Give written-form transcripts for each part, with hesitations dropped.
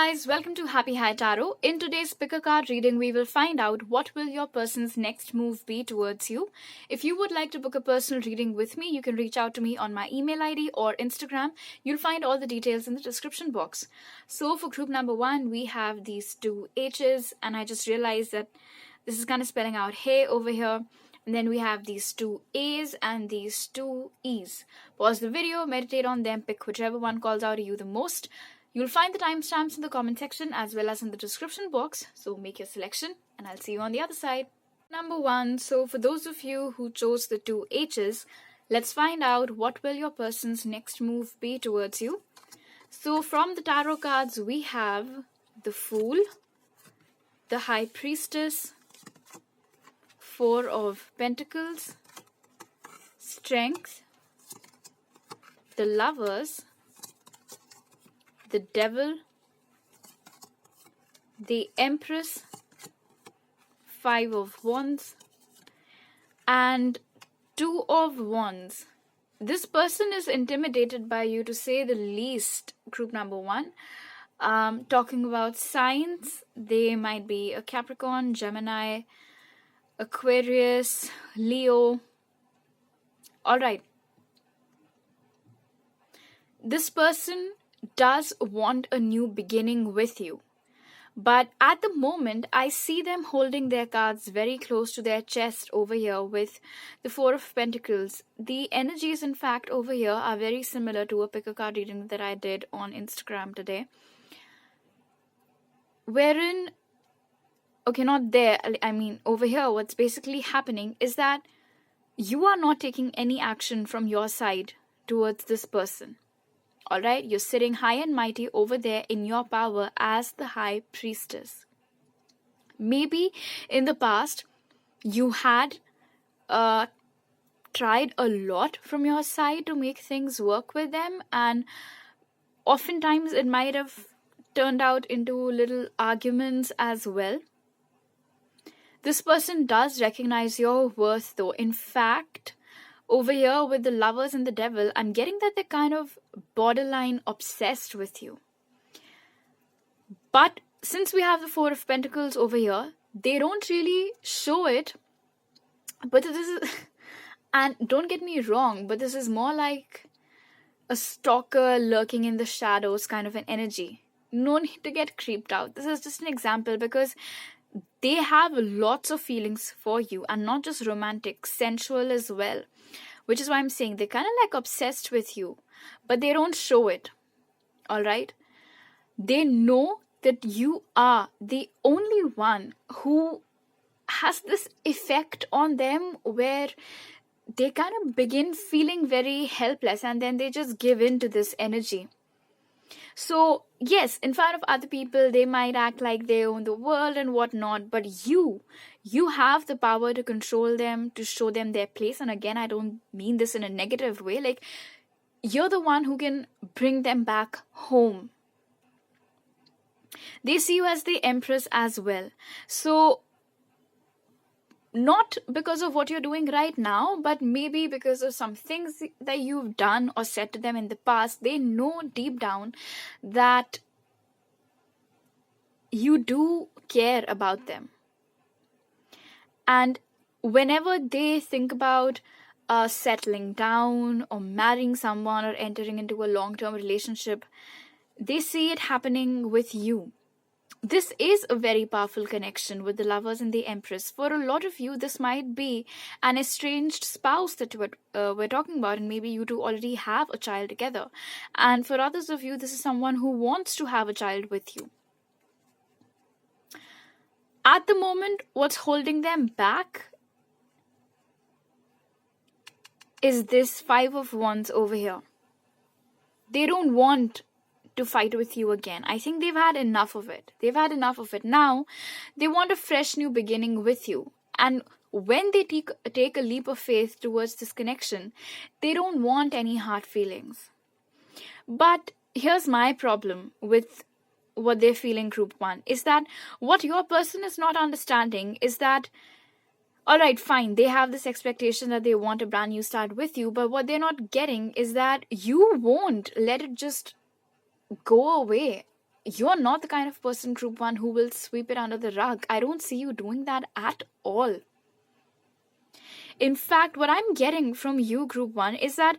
guys, welcome to Happy High Tarot. In today's pick a card reading, we will find out what will your person's next move be towards you. If you would like to book a personal reading with me, you can reach out to me on my email ID or Instagram. You'll find all the details in the description box. So for group number 1, we have these two H's, and I just realized that this is kind of spelling out hey over here. And then we have these two A's and these two E's. Pause the video, meditate on them, pick whichever one calls out to you the most. You'll find the timestamps in the comment section as well as in the description box. So make your selection and I'll see you on the other side. Number 1. So for those of you who chose the two H's, let's find out what will your person's next move be towards you. So from the tarot cards, we have the Fool, the High Priestess, Four of Pentacles, Strength, the Lovers, the Devil, the Empress, Five of Wands, and Two of Wands. This person is intimidated by you, to say the least, group number 1. Talking about signs, they might be a Capricorn, Gemini, Aquarius, Leo. Alright. This person does want a new beginning with you. But at the moment, I see them holding their cards very close to their chest over here with the Four of Pentacles. The energies, in fact, over here are very similar to a pick a card reading that I did on Instagram today. Wherein, okay, not there, I mean over here, what's basically happening is that you are not taking any action from your side towards this person. Alright, you're sitting high and mighty over there in your power as the High Priestess. Maybe in the past, you had tried a lot from your side to make things work with them, and oftentimes it might have turned out into little arguments as well. This person does recognize your worth though. In fact, over here with the Lovers and the Devil, I'm getting that they're kind of borderline obsessed with you. But since we have the Four of Pentacles over here, they don't really show it. But this is, and don't get me wrong, but this is more like a stalker lurking in the shadows kind of an energy. No need to get creeped out. This is just an example because they have lots of feelings for you, and not just romantic, sensual as well. Which is why I'm saying they're kind of like obsessed with you, but they don't show it. Alright? They know that you are the only one who has this effect on them where they kind of begin feeling very helpless and then they just give in to this energy. So, yes, in front of other people, they might act like they own the world and whatnot, but you have the power to control them, to show them their place. And again, I don't mean this in a negative way. Like, you're the one who can bring them back home. They see you as the Empress as well. So, not because of what you're doing right now, but maybe because of some things that you've done or said to them in the past. They know deep down that you do care about them. And whenever they think about settling down or marrying someone or entering into a long-term relationship, they see it happening with you. This is a very powerful connection with the Lovers and the Empress. For a lot of you, this might be an estranged spouse that we're talking about, and maybe you two already have a child together. And for others of you, this is someone who wants to have a child with you. At the moment, what's holding them back is this Five of Wands over here. They don't want to fight with you again. I think they've had enough of it. Now, they want a fresh new beginning with you. And when they take a leap of faith towards this connection, they don't want any hard feelings. But here's my problem with what they're feeling, group 1, is that what your person is not understanding is that, alright, fine, they have this expectation that they want a brand new start with you, but what they're not getting is that you won't let it just go away. you're not the kind of person, Group 1, who will sweep it under the rug. I don't see you doing that at all. In fact, what I'm getting from you, Group 1, is that,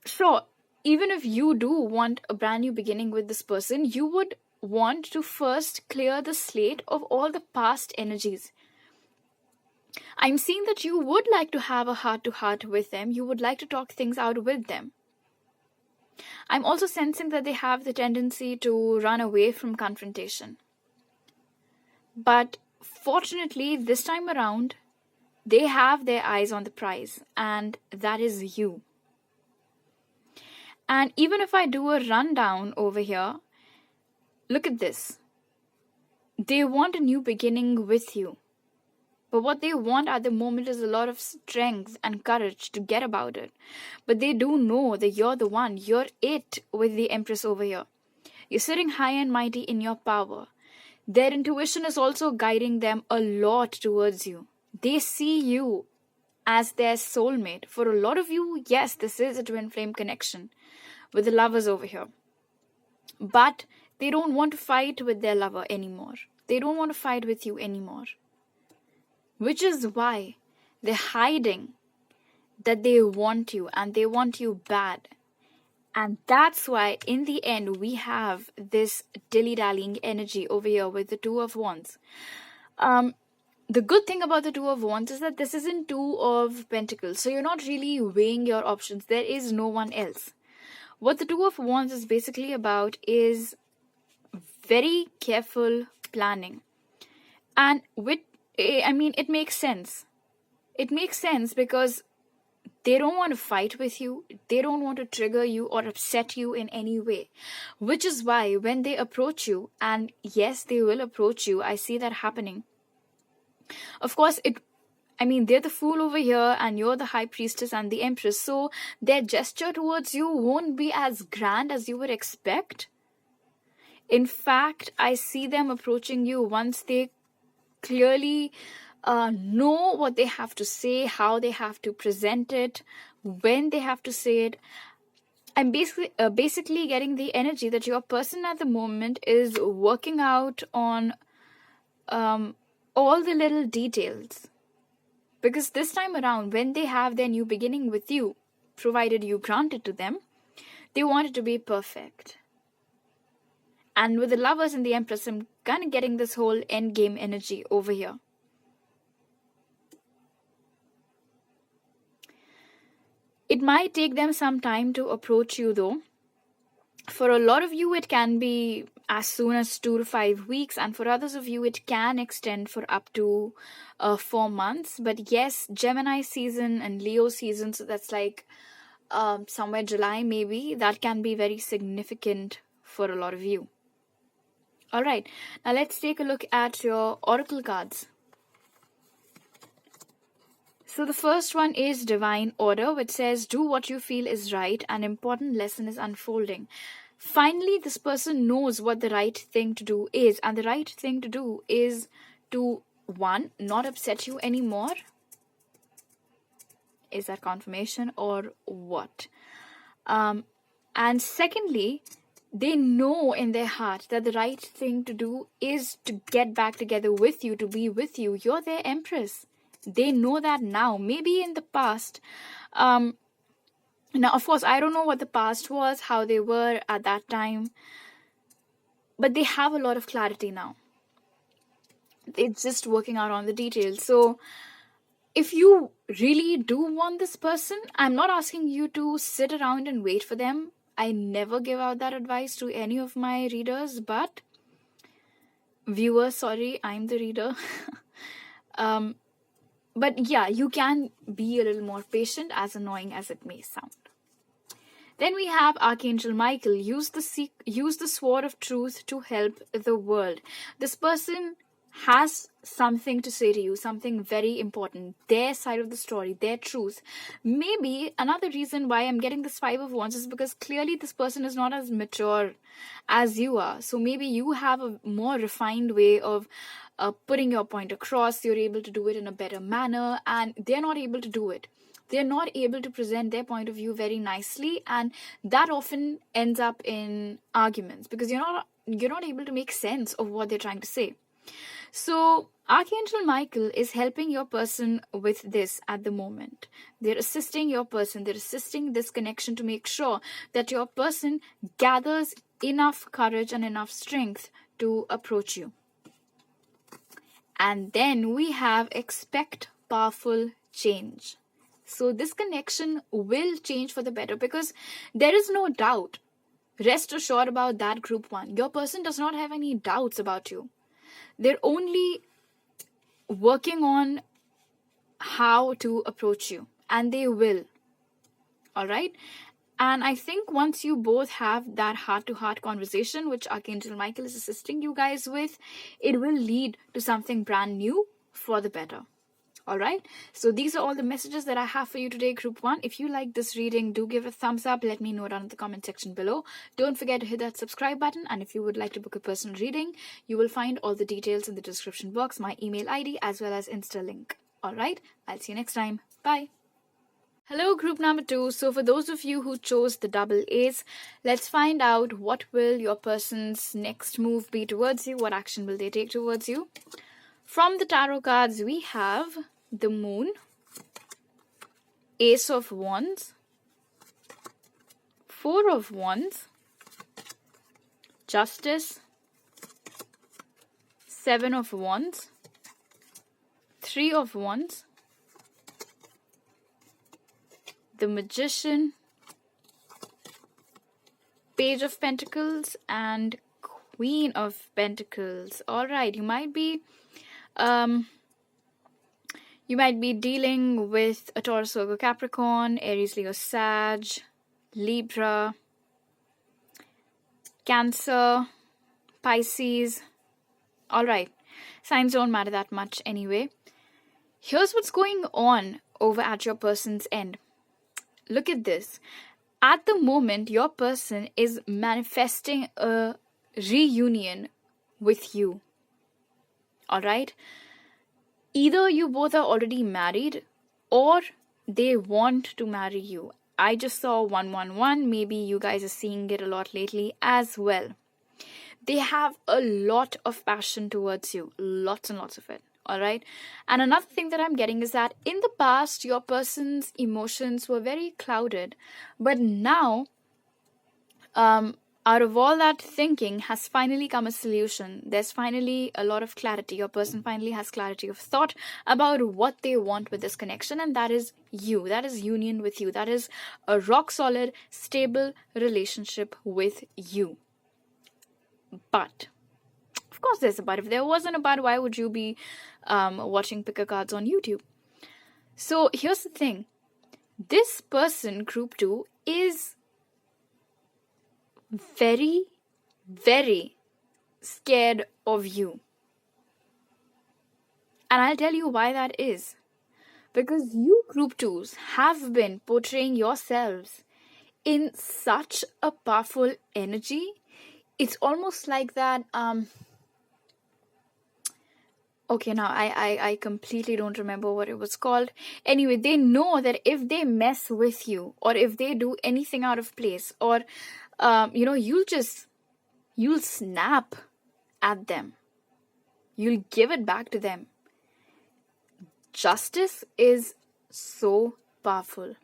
sure, even if you do want a brand new beginning with this person, you would want to first clear the slate of all the past energies. I'm seeing that you would like to have a heart-to-heart with them. You would like to talk things out with them. I'm also sensing that they have the tendency to run away from confrontation. But fortunately, this time around, they have their eyes on the prize, and that is you. And even if I do a rundown over here, look at this. They want a new beginning with you. But what they want at the moment is a lot of strength and courage to get about it. But they do know that you're the one. You're it with the Empress over here. You're sitting high and mighty in your power. Their intuition is also guiding them a lot towards you. They see you as their soulmate. For a lot of you, yes, this is a twin flame connection with the lovers over here. But they don't want to fight with their lover anymore. They don't want to fight with you anymore. Which is why they're hiding that they want you, and they want you bad. And that's why in the end we have this dilly-dallying energy over here with the Two of Wands. The good thing about the Two of Wands is that this isn't Two of Pentacles. So you're not really weighing your options. There is no one else. What the Two of Wands is basically about is very careful planning. And it makes sense. It makes sense because they don't want to fight with you. They don't want to trigger you or upset you in any way. Which is why when they approach you, and yes, they will approach you, I see that happening. Of course, they're the Fool over here and you're the High Priestess and the Empress. So their gesture towards you won't be as grand as you would expect. In fact, I see them approaching you once they clearly know what they have to say, how they have to present it, when they have to say it. I'm basically getting the energy that your person at the moment is working out on all the little details. Because this time around, when they have their new beginning with you, provided you grant it to them, they want it to be perfect. And with the Lovers and the Empress, I'm kind of getting this whole endgame energy over here. It might take them some time to approach you though. For a lot of you, it can be as soon as 2 to 5 weeks. And for others of you, it can extend for up to 4 months. But yes, Gemini season and Leo season, so that's like somewhere July maybe, that can be very significant for a lot of you. Alright, now let's take a look at your oracle cards. So the first one is Divine Order, which says, do what you feel is right. An important lesson is unfolding. Finally, this person knows what the right thing to do is. And the right thing to do is to, 1, not upset you anymore. Is that confirmation or what? And secondly, they know in their heart that the right thing to do is to get back together with you, to be with you. You're their Empress. They know that now. Maybe in the past. Now, of course, I don't know what the past was, how they were at that time. But they have a lot of clarity now. It's just working out on the details. So, if you really do want this person, I'm not asking you to sit around and wait for them. I never give out that advice to any of my readers, but viewers, sorry, I'm the reader. But yeah, you can be a little more patient, as annoying as it may sound. Then we have Archangel Michael. Use the sword of truth to help the world. This person has something to say to you, something very important, their side of the story, their truth. Maybe another reason why I'm getting this 5 of Wands is because clearly this person is not as mature as you are. So maybe you have a more refined way of putting your point across. You're able to do it in a better manner, and they're not able to do it. they're not able to present their point of view very nicely, and that often ends up in arguments because you're not able to make sense of what they're trying to say. So Archangel Michael is helping your person with this at the moment. They're assisting your person. They're assisting this connection to make sure that your person gathers enough courage and enough strength to approach you. And then we have expect powerful change. So this connection will change for the better because there is no doubt. Rest assured about that, group 1. Your person does not have any doubts about you. They're only working on how to approach you, and they will. All right? And I think once you both have that heart-to-heart conversation, which Archangel Michael is assisting you guys with, it will lead to something brand new for the better. All right? So these are all the messages that I have for you today, group 1. If you like this reading, do give a thumbs up. Let me know down in the comment section below. Don't forget to hit that subscribe button. And if you would like to book a personal reading, you will find all the details in the description box, my email ID, as well as Insta link. All right? I'll see you next time. Bye. Hello, group number 2. So for those of you who chose the double A's, let's find out what will your person's next move be towards you. What action will they take towards you? From the tarot cards, we have the Moon, Ace of Wands, 4 of Wands, Justice, 7 of Wands, 3 of Wands, the Magician, Page of Pentacles, and Queen of Pentacles. All right, you might be dealing with a Taurus, Virgo, Capricorn, Aries, Leo, Sag, Libra, Cancer, Pisces. All right, signs don't matter that much anyway. Here's what's going on over at your person's end. Look at this. At the moment, your person is manifesting a reunion with you. All right? Either you both are already married or they want to marry you. I just saw 111. Maybe you guys are seeing it a lot lately as well. They have a lot of passion towards you. Lots and lots of it. All right. And another thing that I'm getting is that in the past, your person's emotions were very clouded. But now, out of all that thinking has finally come a solution. There's finally a lot of clarity. Your person finally has clarity of thought about what they want with this connection. And that is you. That is union with you. That is a rock solid, stable relationship with you. But of course, there's a but. If there wasn't a but, why would you be watching Pickacards on YouTube? So here's the thing. This person, group 2, is very, very scared of you. And I'll tell you why that is. Because you, group 2s, have been portraying yourselves in such a powerful energy. It's almost like that... Okay, now I completely don't remember what it was called. Anyway, they know that if they mess with you or if they do anything out of place or, you'll snap at them. You'll give it back to them. Justice is so powerful.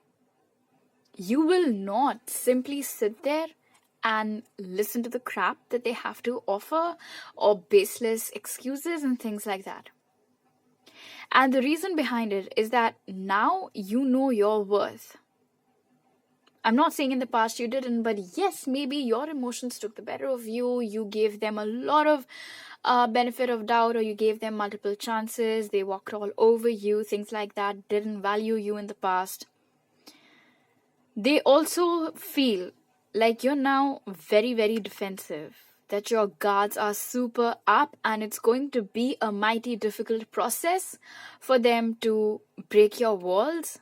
You will not simply sit there and listen to the crap that they have to offer or baseless excuses and things like that. And the reason behind it is that now you know your worth. I'm not saying in the past you didn't, but yes, maybe your emotions took the better of you. You gave them a lot of benefit of doubt, or you gave them multiple chances. They walked all over you, things like that, didn't value you in the past. They also feel like you're now very, very defensive, that your guards are super up, and it's going to be a mighty difficult process for them to break your walls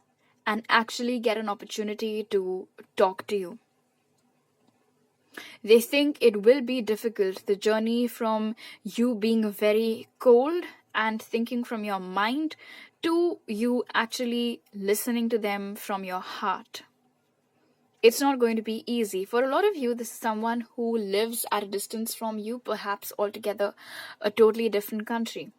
and actually get an opportunity to talk to you. They think it will be difficult, the journey from you being very cold and thinking from your mind to you actually listening to them from your heart. It's not going to be easy. For a lot of you, this is someone who lives at a distance from you, perhaps altogether a totally different country.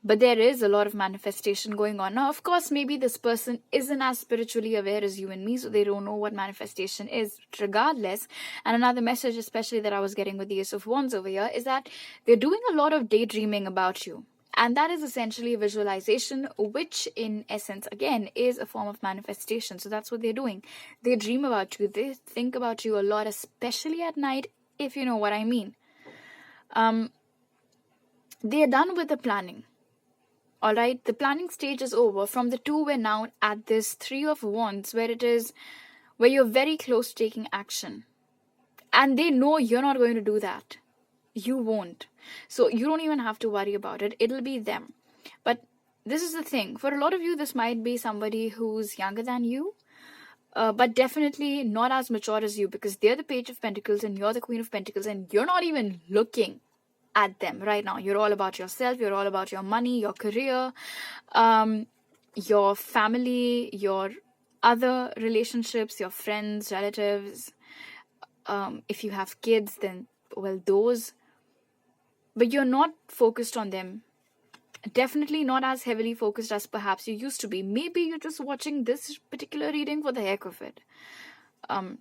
But there is a lot of manifestation going on. Now, of course, maybe this person isn't as spiritually aware as you and me, so they don't know what manifestation is. Regardless, and another message, especially that I was getting with the Ace of Wands over here, is that they're doing a lot of daydreaming about you. And that is essentially a visualization, which in essence, again, is a form of manifestation. So that's what they're doing. They dream about you. They think about you a lot, especially at night, if you know what I mean. They're done with the planning. All right, the planning stage is over. From the 2, we're now at this 3 of Wands, where you're very close to taking action. And they know you're not going to do that. You won't. So you don't even have to worry about it. It'll be them. But this is the thing. For a lot of you, this might be somebody who's younger than you, but definitely not as mature as you, because they're the Page of Pentacles and you're the Queen of Pentacles, and you're not even looking at them right now. You're all about yourself. You're all about your money, your career, your family, your other relationships, your friends, relatives. If you have kids, then, well, those. But you're not focused on them. Definitely not as heavily focused as perhaps you used to be. Maybe you're just watching this particular reading for the heck of it. And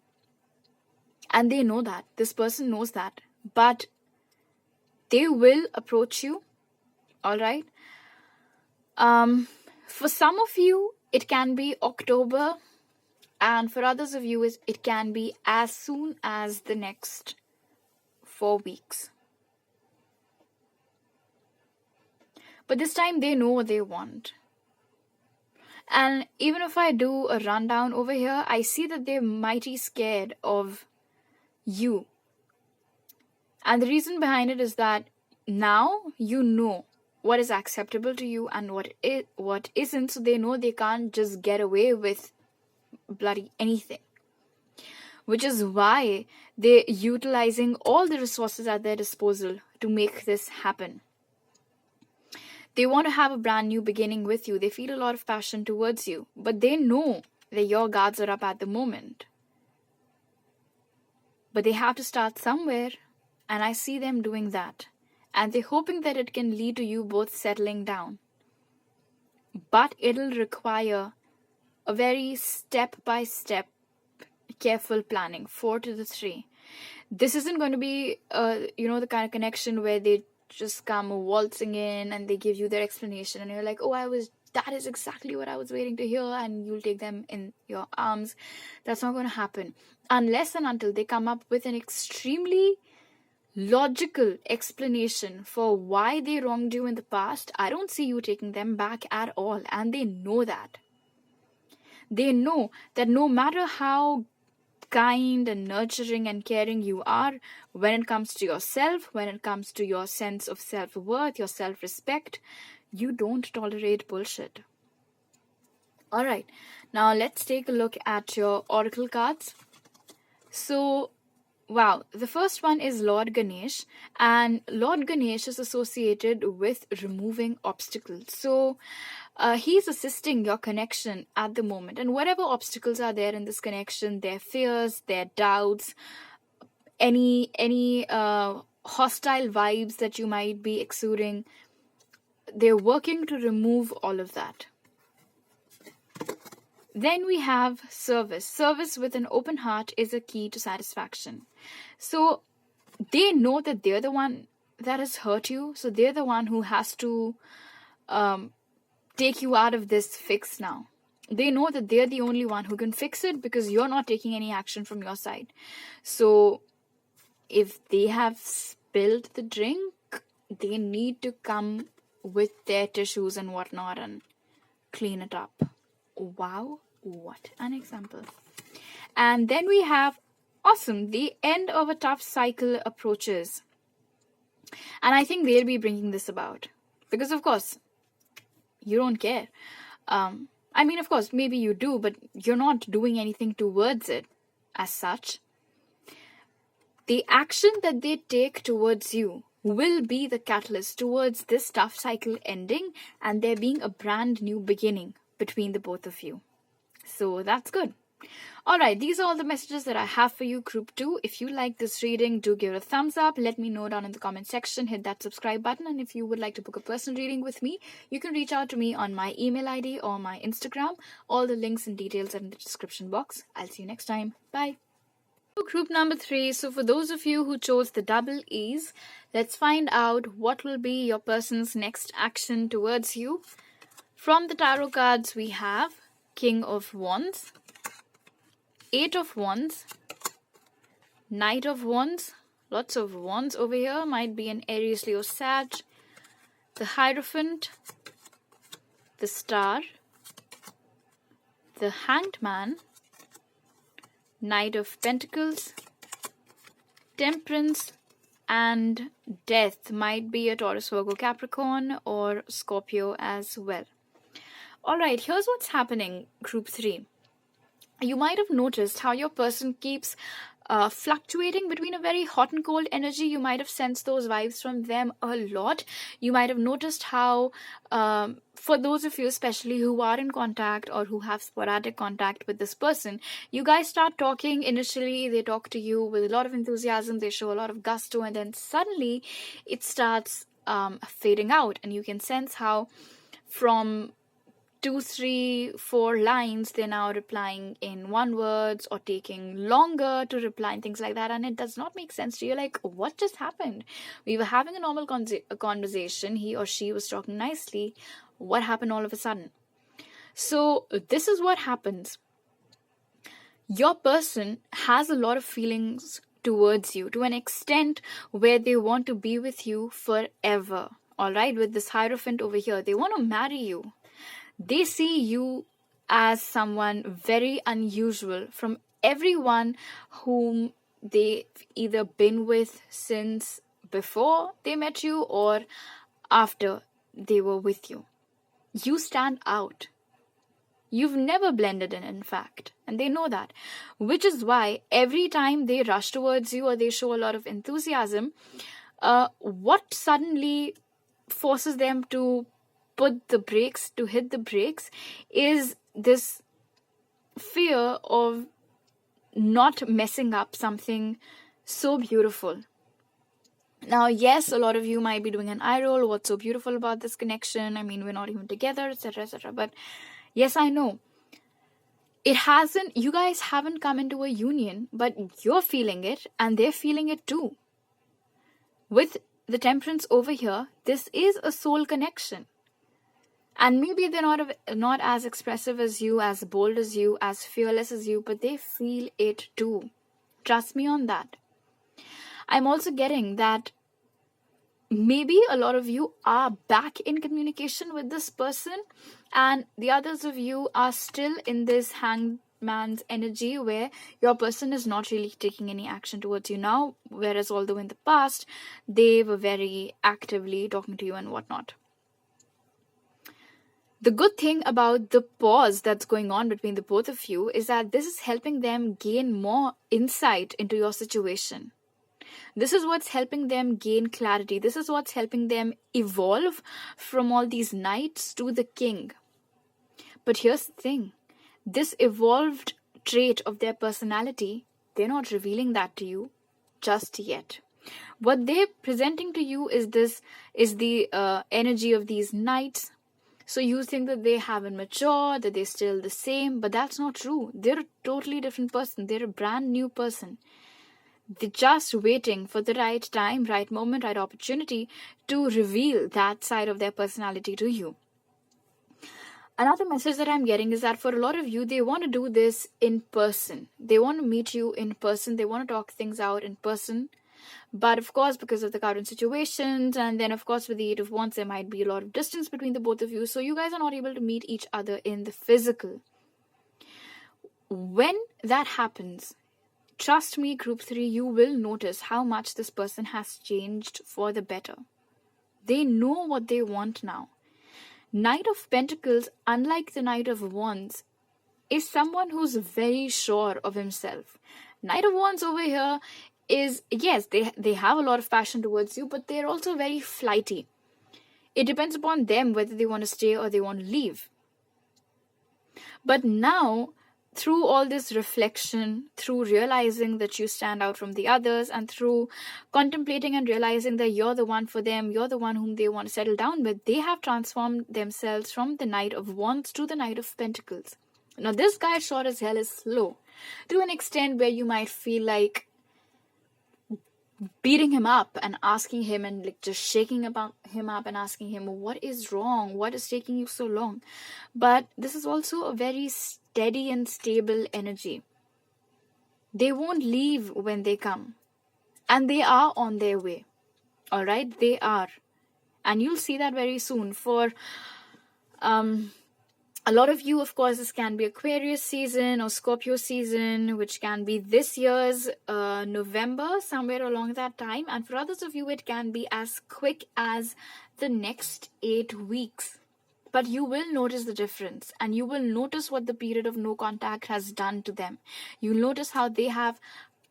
they know that. This person knows that. But they will approach you. All right. For some of you, it can be October. And for others of you, it can be as soon as the next 4 weeks. But this time they know what they want. And even if I do a rundown over here, I see that they're mighty scared of you. And the reason behind it is that now you know what is acceptable to you and what isn't. So they know they can't just get away with bloody anything. Which is why they're utilizing all the resources at their disposal to make this happen. They want to have a brand new beginning with you. They feel a lot of passion towards you. But they know that your guards are up at the moment. But they have to start somewhere. And I see them doing that. And they're hoping that it can lead to you both settling down. But it'll require a very step-by-step, careful planning. 4 to the 3. This isn't going to be, the kind of connection where they just come waltzing in and they give you their explanation and you're like, that is exactly what I was waiting to hear, and you'll take them in your arms. That's not going to happen unless and until they come up with an extremely logical explanation for why they wronged you in the past. I don't see you taking them back at all, and they know that. They know that no matter how kind and nurturing and caring you are, when it comes to yourself, when it comes to your sense of self-worth, your self-respect, you don't tolerate bullshit. All right, now let's take a look at your oracle cards. So, wow, the first one is Lord Ganesh, and Lord Ganesh is associated with removing obstacles. So, he's assisting your connection at the moment, and whatever obstacles are there in this connection, their fears, their doubts, any hostile vibes that you might be exuding, they're working to remove all of that. Then we have service. Service with an open heart is a key to satisfaction. So they know that they're the one that has hurt you, so they're the one who has to take you out of this fix now. They know that they're the only one who can fix it because you're not taking any action from your side. So if they have spilled the drink, they need to come with their tissues and whatnot and clean it up. Wow, what an example. And then we have, awesome, the end of a tough cycle approaches. And I think they'll be bringing this about. Because, of course, you don't care. Of course, maybe you do, but you're not doing anything towards it as such. The action that they take towards you will be the catalyst towards this tough cycle ending and there being a brand new beginning between the both of you. So that's good. Alright, these are all the messages that I have for you, Group 2. If you like this reading, do give it a thumbs up. Let me know down in the comment section. Hit that subscribe button. And if you would like to book a personal reading with me, you can reach out to me on my email ID or my Instagram. All the links and details are in the description box. I'll see you next time. Bye. Group number 3. So for those of you who chose the double E's, let's find out what will be your person's next action towards you. From the tarot cards, we have King of Wands, 8 of Wands, Knight of Wands, lots of Wands over here, might be an Aries, Leo, Sag, the Hierophant, the Star, the Hanged Man, Knight of Pentacles, Temperance, and Death. Might be a Taurus, Virgo, Capricorn, or Scorpio as well. Alright, here's what's happening, Group 3. You might have noticed how your person keeps fluctuating between a very hot and cold energy. You might have sensed those vibes from them a lot. You might have noticed how, for those of you especially who are in contact or who have sporadic contact with this person, you guys start talking. Initially, they talk to you with a lot of enthusiasm. They show a lot of gusto, and then suddenly it starts fading out. And you can sense how from 2, 3, 4 lines, they're now replying in one words or taking longer to reply and things like that. And it does not make sense to you. Like, what just happened? We were having a normal conversation. He or she was talking nicely. What happened all of a sudden? So this is what happens. Your person has a lot of feelings towards you to an extent where they want to be with you forever. All right, with this Hierophant over here, they want to marry you. They see you as someone very unusual from everyone whom they've either been with since before they met you or after they were with you. You stand out. You've never blended in fact, and they know that, which is why every time they rush towards you or they show a lot of enthusiasm, what suddenly forces them to hit the brakes, is this fear of not messing up something so beautiful. Now, yes, a lot of you might be doing an eye roll. What's so beautiful about this connection? I mean, we're not even together, etc., etc. But yes, I know. You guys haven't come into a union, but you're feeling it and they're feeling it too. With the Temperance over here, this is a soul connection. And maybe they're not as expressive as you, as bold as you, as fearless as you, but they feel it too. Trust me on that. I'm also getting that maybe a lot of you are back in communication with this person, and the others of you are still in this hangman's energy where your person is not really taking any action towards you now, whereas although in the past they were very actively talking to you and whatnot. The good thing about the pause that's going on between the both of you is that this is helping them gain more insight into your situation. This is what's helping them gain clarity. This is what's helping them evolve from all these knights to the king. But here's the thing. This evolved trait of their personality, they're not revealing that to you just yet. What they're presenting to you is the energy of these knights. So you think that they haven't matured, that they're still the same, but that's not true. They're a totally different person. They're a brand new person. They're just waiting for the right time, right moment, right opportunity to reveal that side of their personality to you. Another message that I'm getting is that for a lot of you, they want to do this in person. They want to meet you in person. They want to talk things out in person. But of course, because of the current situations, and then of course with the 8 of Wands, there might be a lot of distance between the both of you. So you guys are not able to meet each other in the physical. When that happens, trust me, Group 3, you will notice how much this person has changed for the better. They know what they want now. Knight of Pentacles, unlike the Knight of Wands, is someone who's very sure of himself. Knight of Wands over here is, yes, they have a lot of passion towards you, but they're also very flighty. It depends upon them whether they want to stay or they want to leave. But now, through all this reflection, through realizing that you stand out from the others, and through contemplating and realizing that you're the one for them, you're the one whom they want to settle down with, they have transformed themselves from the Knight of Wands to the Knight of Pentacles. Now, this guy short as hell is slow, to an extent where you might feel like beating him up and asking him, and like just shaking him up and asking him, what is wrong? What is taking you so long? But this is also a very steady and stable energy. They won't leave when they come. And they are on their way. All right? They are. And you'll see that very soon. For a lot of you, of course, this can be Aquarius season or Scorpio season, which can be this year's November, somewhere along that time. And for others of you, it can be as quick as the next 8 weeks. But you will notice the difference, and you will notice what the period of no contact has done to them. You'll notice how they have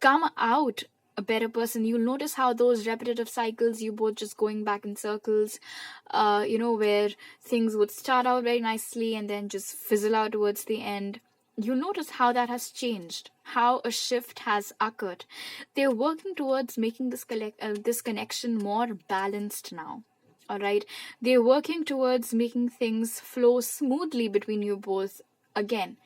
come out a better person. You'll notice how those repetitive cycles, you both just going back in circles, where things would start out very nicely and then just fizzle out towards the end. You'll notice how that has changed, how a shift has occurred. They're working towards making this connection more balanced now. All right, they're working towards making things flow smoothly between you both again.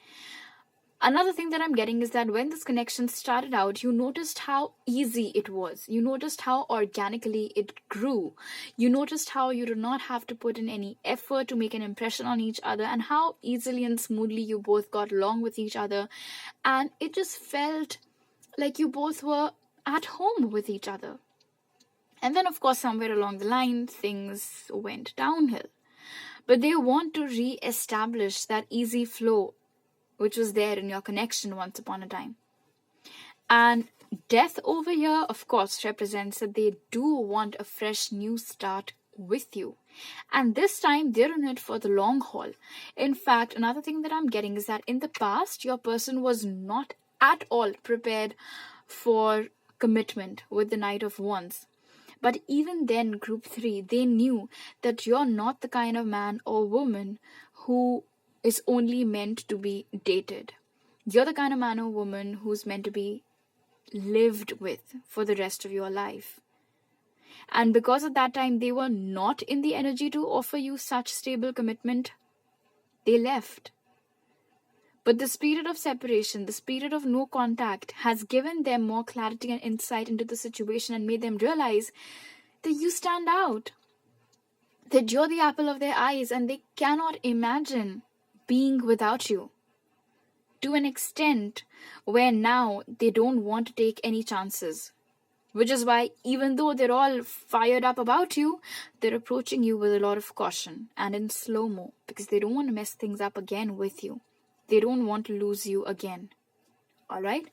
Another thing that I'm getting is that when this connection started out, you noticed how easy it was. You noticed how organically it grew. You noticed how you did not have to put in any effort to make an impression on each other, and how easily and smoothly you both got along with each other. And it just felt like you both were at home with each other. And then, of course, somewhere along the line, things went downhill. But they want to re-establish that easy flow which was there in your connection once upon a time. And death over here, of course, represents that they do want a fresh new start with you. And this time, they're in it for the long haul. In fact, another thing that I'm getting is that in the past, your person was not at all prepared for commitment with the Knight of Wands. But even then, Group 3, they knew that you're not the kind of man or woman who is only meant to be dated. You're the kind of man or woman who's meant to be lived with for the rest of your life. And because at that time they were not in the energy to offer you such stable commitment, they left. But the spirit of separation, the spirit of no contact, has given them more clarity and insight into the situation and made them realize that you stand out, that you're the apple of their eyes, and they cannot imagine being without you, to an extent where now they don't want to take any chances. Which is why, even though they're all fired up about you, they're approaching you with a lot of caution and in slow-mo, because they don't want to mess things up again with you. They don't want to lose you again. Alright?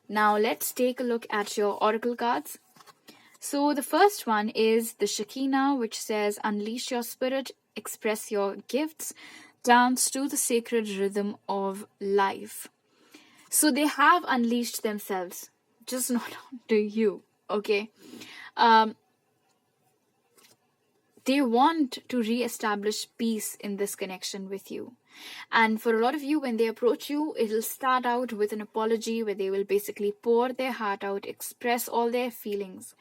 Now let's take a look at your oracle cards. So the first one is the Shekinah, which says, unleash your spirit, express your gifts, dance to the sacred rhythm of life. So they have unleashed themselves, just not onto you, okay? They want to re-establish peace in this connection with you. And for a lot of you, when they approach you, it'll start out with an apology where they will basically pour their heart out, express all their feelings.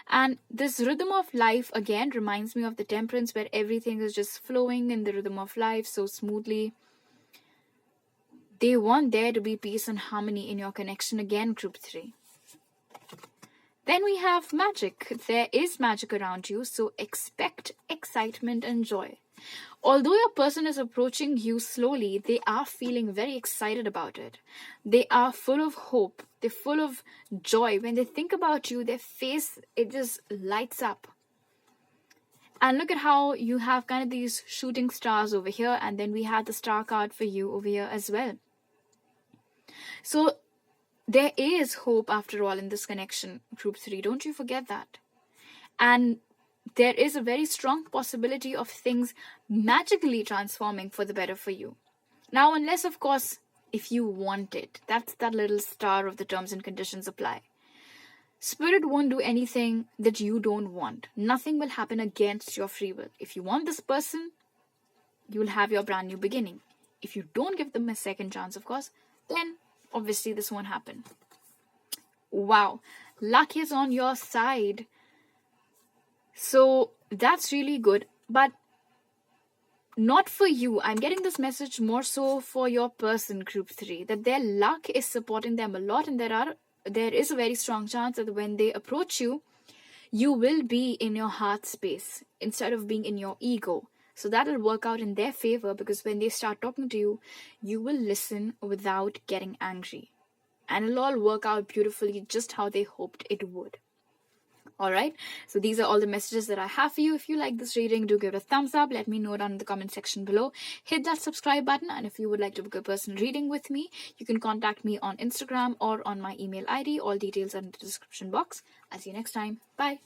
And this rhythm of life, again, reminds me of the Temperance, where everything is just flowing in the rhythm of life so smoothly. They want there to be peace and harmony in your connection again, Group 3. Then we have magic. There is magic around you, so expect excitement and joy. Although your person is approaching you slowly, they are feeling very excited about it. They are full of hope. They're full of joy. When they think about you, their face, it just lights up. And look at how you have kind of these shooting stars over here, and then we have the star card for you over here as well. So there is hope after all in this connection, Group 3. Don't you forget that. And there is a very strong possibility of things magically transforming for the better for you. Now, unless, of course, if you want it. That's that little star of the terms and conditions apply. Spirit won't do anything that you don't want. Nothing will happen against your free will. If you want this person, you will have your brand new beginning. If you don't give them a second chance, of course, then obviously this won't happen. Wow, luck is on your side. So that's really good, but not for you. I'm getting this message more so for your person, group 3, that their luck is supporting them a lot, and there is a very strong chance that when they approach you, you will be in your heart space instead of being in your ego. So that will work out in their favor, because when they start talking to you, you will listen without getting angry. And it'll all work out beautifully, just how they hoped it would. Alright, so these are all the messages that I have for you. If you like this reading, do give it a thumbs up. Let me know down in the comment section below. Hit that subscribe button, and if you would like to book a personal reading with me, you can contact me on Instagram or on my email ID. All details are in the description box. I'll see you next time. Bye.